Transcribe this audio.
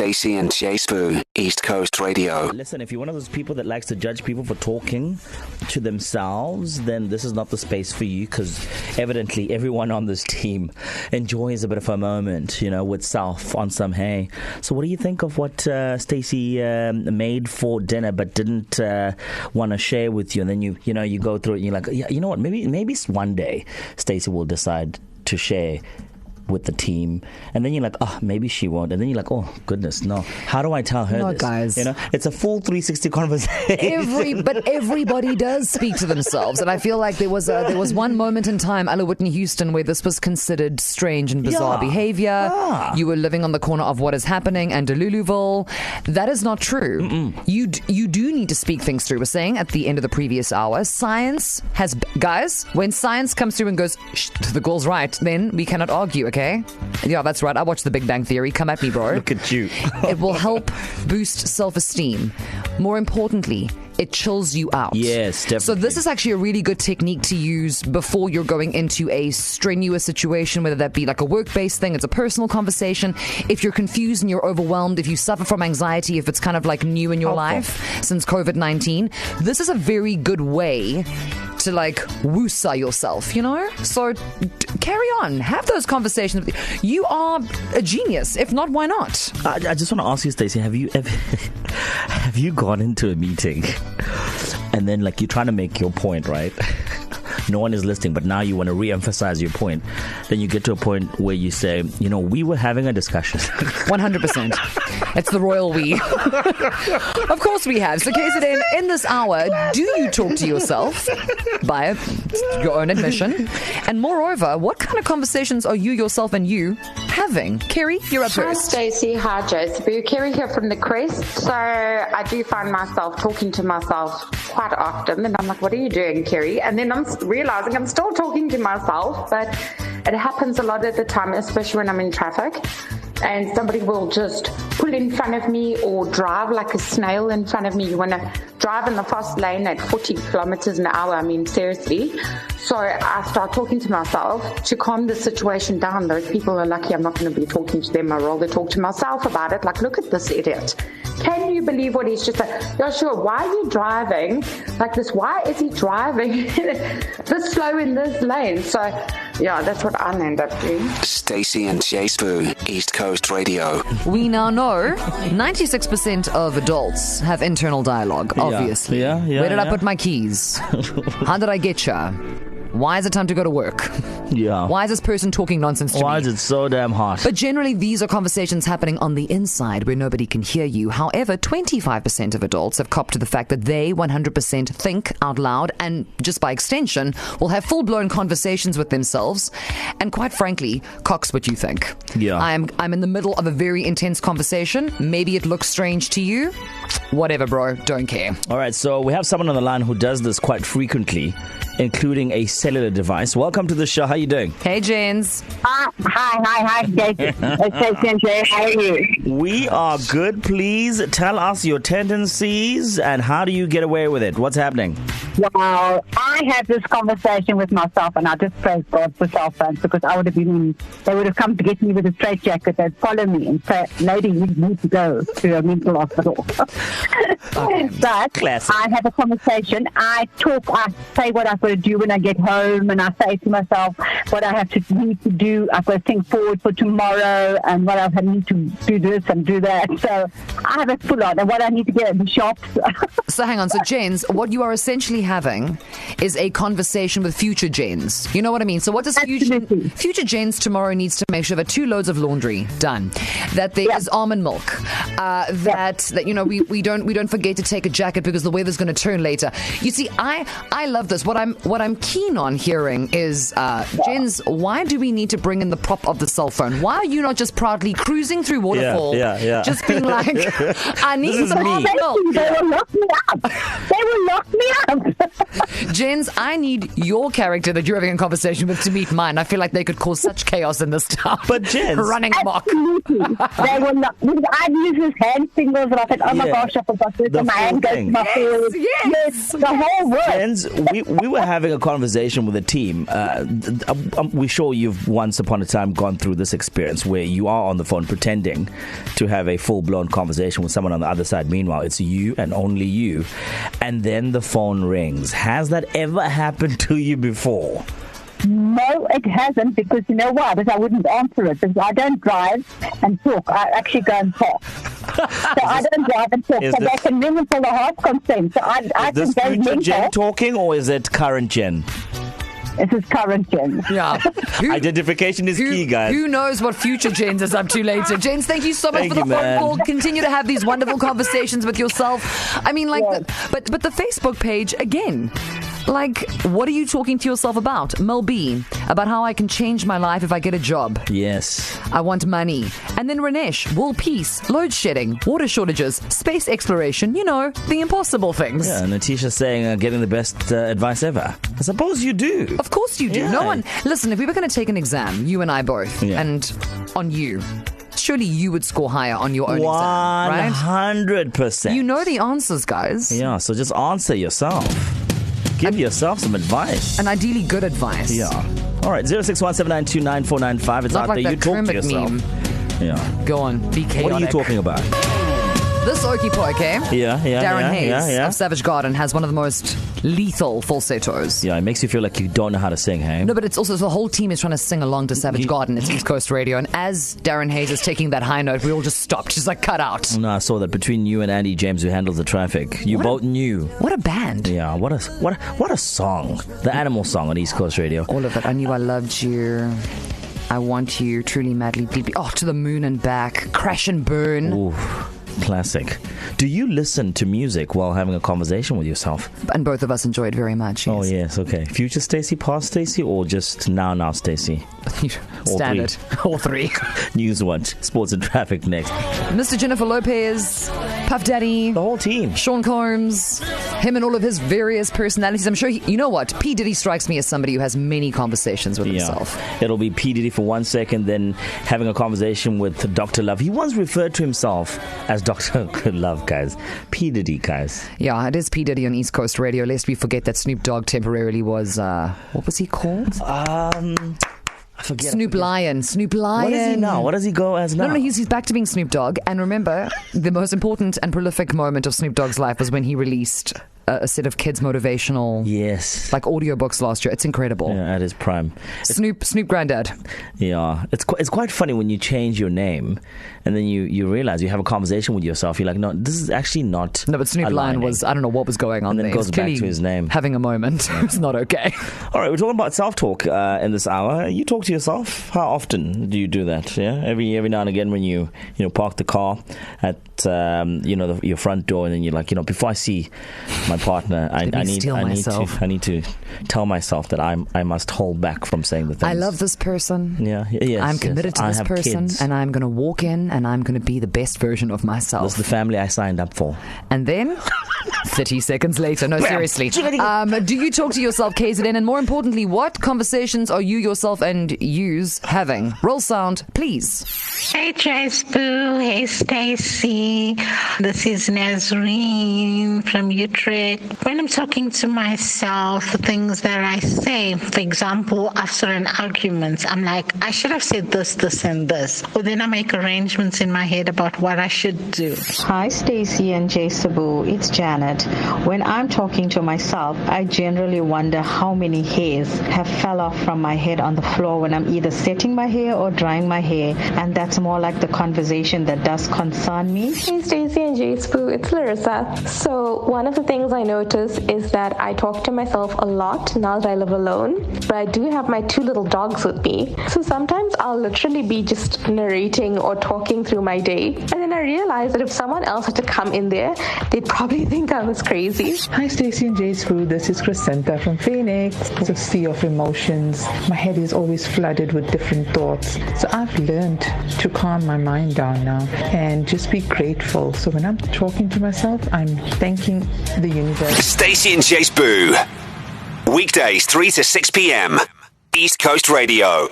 Stacey and Jace East Coast Radio. Listen, if you're one of those people that likes to judge people for talking to themselves, then this is not the space for you, because evidently everyone on this team enjoys a bit of a moment, with self on some hay. So what do you think of what Stacey made for dinner but didn't want to share with you? And then you go through it and you're like, yeah, you know what, maybe one day Stacey will decide to share with the team, and then you're like, oh, maybe she won't, and then you're like, oh goodness, no, how do I tell her this? Guys, it's a full 360 conversation. But everybody does speak to themselves, and I feel like there was one moment in time, Ella Whitney Houston, where this was considered strange and bizarre behavior. You were living on the corner of What Is Happening and Deluluville. That is not true. You do need to speak things through. We're saying at the end of the previous hour, science has, guys, when science comes through and goes, the girl's right, then we cannot argue, okay? Yeah, that's right. I watched The Big Bang Theory. Come at me, bro. Look at you. It will help boost self-esteem. More importantly, it chills you out. Yes, definitely. So this is actually a really good technique to use before you're going into a strenuous situation, whether that be like a work-based thing, it's a personal conversation. If you're confused and you're overwhelmed, if you suffer from anxiety, if it's kind of like new in your life since COVID-19, this is a very good way to like woosa yourself, So carry on. Have those conversations. You are a genius. If not, why not? I just want to ask you, Stacey, have you gone into a meeting and then like you're trying to make your point, right? No one is listening, but now you want to re-emphasize your point. Then you get to a point where you say, we were having a discussion. 100%. It's the royal we. Of course we have. So KZN, in this hour, do you talk to yourself by your own admission? And moreover, what kind of conversations are you, yourself, and you having? Kerry, you're up first. Hi, Stacey. Hi, Joseph. Kerry here from the Crest. So I do find myself talking to myself quite often. And I'm like, what are you doing, Kerry? And then I'm realizing I'm still talking to myself, but it happens a lot of the time, especially when I'm in traffic. And somebody will just pull in front of me or drive like a snail in front of me. You want to drive in the fast lane at 40 kilometers an hour. I mean, seriously. So I start talking to myself to calm the situation down. Those people are lucky I'm not going to be talking to them. I rather talk to myself about it. Like, look at this idiot. Can you believe what he's just said? Yeah, sure. Why are you driving like this? Why is he driving this slow in this lane? So, yeah, that's what I end up doing. Stacey and Jace East Coast Radio. We now know 96% of adults have internal dialogue, obviously. Yeah, Where did I put my keys? How did I get ya? Why is it time to go to work? Yeah. Why is this person talking nonsense to me? Why is it so damn hot? But generally, these are conversations happening on the inside where nobody can hear you. However, 25% of adults have copped to the fact that they 100% think out loud and, just by extension, will have full-blown conversations with themselves. And quite frankly, cock's what you think. Yeah. I'm in the middle of a very intense conversation. Maybe it looks strange to you. Whatever, bro. Don't care. All right, so we have someone on the line who does this quite frequently, including a cellular device. Welcome to the show. How are you doing? Hey, Jens. Hi, Jason. How are you? We are good. Please tell us your tendencies and how do you get away with it? What's happening? Well, I had this conversation with myself, and I just praise God for cell phones, because I would have been, they would have come to get me with a straitjacket. They'd follow me and say, lady, you need to go to a mental hospital. But Classic. I have a conversation. I say what I've got to do when I get home, and I say to myself what I need to do. I've got to think forward for tomorrow, and what I need to do this and do that. So I have a full on, and what I need to get at the shops. So hang on. So Jens, what you are essentially having is a conversation with future Jens. You know what I mean? So what does future Jens tomorrow needs to make sure that 2 loads of laundry done, that there is almond milk, that we don't forget to take a jacket because the weather's going to turn later. You see, I love this. What I'm keen on hearing is Jens, why do we need to bring in the prop of the cell phone? Why are you not just proudly cruising through Waterfall, just being like, I need some milk? They will lock me up. Jens, I need your character that you're having a conversation with to meet mine. I feel like they could cause such chaos in this town. But Jens, running amok. Absolutely. They will not. I'd use his hand signals, and I said, oh my gosh, I forgot this. and my hand goes to my forehead. Yes, the whole work. Friends, we were having a conversation with the team. We're sure you've once upon a time gone through this experience where you are on the phone pretending to have a full-blown conversation with someone on the other side. Meanwhile, it's you and only you. And then the phone rings. Has that ever happened to you before? No, it hasn't, because you know why? Because I wouldn't answer it. Because I don't drive and talk. I actually go and talk. So I don't drive and talk. So they can ring until the heart consent. So I is this future gen talking, or is it current gen? This is current gen. Yeah. Identification is key, guys. Who knows what future Jens is up to later? Jens, thank you so much for the phone call. Continue to have these wonderful conversations with yourself. I mean, like, but the Facebook page, again, like, what are you talking to yourself about? Mel B, about how I can change my life if I get a job. Yes. I want money. And then Ranesh, world peace, load shedding, water shortages, space exploration, you know, the impossible things. Yeah, and Natisha saying getting the best advice ever. I suppose you do. Of course you do. Yeah. No one... Listen, if we were going to take an exam, you and I both, and on you, surely you would score higher on your own exam, right? 100%. You know the answers, guys. Yeah, so just answer yourself. Give yourself some advice. And ideally good advice. Yeah. All right, 0617929495. It's Not out like there. You that talk to Kermit yourself. meme. Yeah. Go on, be chaotic. What are you talking about? This Okie Poke, Darren Hayes of Savage Garden, has one of the most lethal falsettos. Yeah, it makes you feel like you don't know how to sing, hey? No, but it's also the whole team is trying to sing along to Savage Garden. It's East Coast Radio. And as Darren Hayes is taking that high note, we all just stopped. She's like, cut out. No, I saw that between you and Andy James, who handles the traffic. You both knew. What a band. Yeah, what a song. The Animal song on East Coast Radio. All of it. I knew I loved you. I want you, truly, madly, deeply. Oh, to the moon and back. Crash and burn. Ooh. Classic. Do you listen to music while having a conversation with yourself? And both of us enjoy it very much. Yes. Oh, yes. Okay. Future Stacey, past Stacey, or just now Stacey? Standard. All three. News Watch, sports and traffic next. Mr. Jennifer Lopez, Puff Daddy, The whole team. Sean Combs, him and all of his various personalities. I'm sure you know what? P. Diddy strikes me as somebody who has many conversations with himself. It'll be P. Diddy for 1 second, then having a conversation with Dr. Love. He once referred to himself as Dr. Love, guys. P. Diddy, guys. Yeah, it is P. Diddy on East Coast Radio. Lest we forget that Snoop Dogg temporarily was, what was he called? I forget. Snoop Lion. What is he now? What does he go as now? No, he's back to being Snoop Dogg. And remember, the most important and prolific moment of Snoop Dogg's life was when he released a set of kids' motivational, like audiobooks last year. It's incredible. Yeah, at his prime. Snoop Granddad. Yeah, it's quite funny when you change your name and then you realize you have a conversation with yourself. You're like, no, this is actually not. No, but Snoop Lion was, I don't know what was going on and then there. goes back to his name. Having a moment. It's not okay. All right, we're talking about self-talk in this hour. You talk to yourself. How often do you do that? Yeah, every now and again when you park the car at your front door, and then you're like, before I see my partner, I need to tell myself that I must hold back from saying the things. I love this person. Yeah, yes, I'm committed to this person, kids. and I'm going to walk in and I'm going to be the best version of myself. This is the family I signed up for. And then 30 seconds later, no, seriously, do you talk to yourself, KZN? And more importantly, what conversations are you yourself and yous having? Roll sound, please. Hey Trace Boo, hey Stacey, this is Nazreen from Utrecht. When I'm talking to myself, the things that I say, for example, after an argument, I'm like, I should have said this, this, and this. Or then I make arrangements in my head about what I should do. Hi Stacey and Jay Sabu, it's Janet. When I'm talking to myself, I generally wonder how many hairs have fell off from my head on the floor when I'm either setting my hair or drying my hair, and that's more like the conversation that does concern me. Hey Stacey and Jay Spoo, it's Larissa. So one of the things I notice is that I talk to myself a lot now that I live alone, but I do have my 2 little dogs with me. So sometimes I'll literally be just narrating or talking through my day, and then I realize that if someone else had to come in there, they'd probably think I was crazy. Hi Stacey and Jay Spoo, this is Crescenta from Phoenix. It's a sea of emotions. My head is always flooded with different thoughts. So I've learned to calm my mind down now and just be grateful. So when I'm talking to myself, I'm thanking the universe. Stacey and Jay Boo. Weekdays 3 to 6 p.m. East Coast Radio.